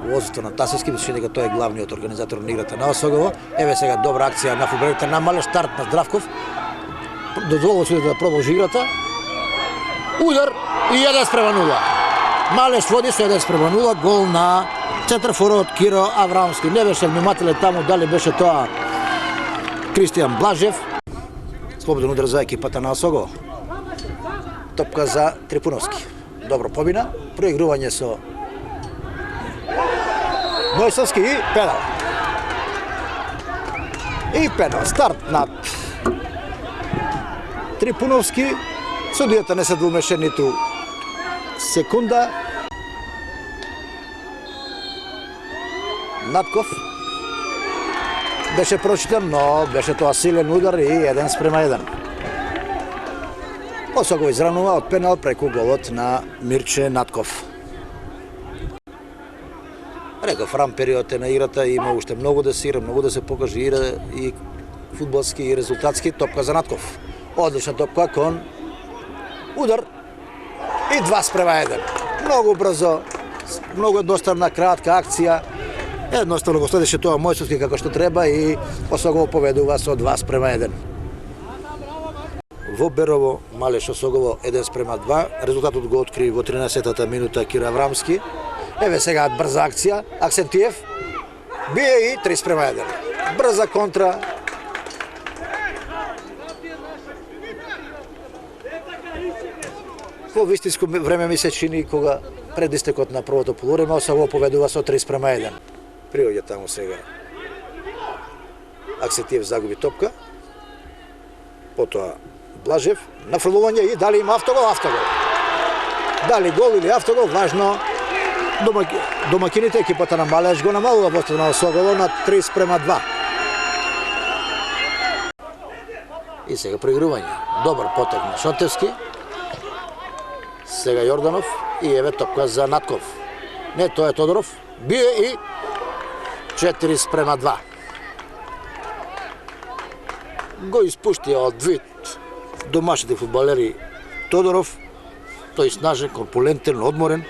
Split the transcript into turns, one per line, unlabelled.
возвото на Тасевски, мислеше дека тој е главниот организатор на играта на Осогово. Еве сега добра акција на фудбалерите на Малеш, старт на Здравков. Дозволува се да продолжи играта. Удар и 1:0. Малеш води со 1:0, гол на центарфорот Киро Аврамски. Не беше внимателен таму дали беше тоа Кристијан Блажев. Слободен удар за екипата на Осогово. Топка за Трипуновски. Добро помина, проигрување со Мојсовски и пенал. И пенал, старт на Трипуновски. Судијата не се двумеше ниту секунда. Натков беше прочитан, но беше тоа силен удар и 1:1. Осогово изранува од пенал преку голот на Мирче Натков. Реков, ран период е на играта, има уште многу да се игра, многу да се покаже и фудбалски и резултатски. Топка за Натков. Одлична топка кон удар и 2:1. Многу брзо, многу едноставна кратка акција. Едноставно го следеше тоа Мојсовски како што треба и Осогово победува со 2:1. Во Берово, Малеш Осогово 1:2. Резултатот го откри во 13-та минута Киро Аврамски. Еве сега брза акција, Аксентиев бие и 3:1. Брза контра. Во вистинско време ми се чини кога пред истекот на првото полувреме Осогово победува со 3:1. Приоѓа таму сега Аксентиев, загуби топка. Потоа Блажев, нафрлување и дали има автогол? Автогол. Дали гол или автогол, важно. Домакините, екипата на Малеш го намалува водството на Осогово на 3:2. И сега проигрување. Добар потек на Шотевски. Сега Јорданов и еве топка за Натков. Не, тоа е Тодоров. Бие и 4:2. Го испуштија од вид домашните фудбалери Тодоров. Тој снажен, корпулентен, одморен.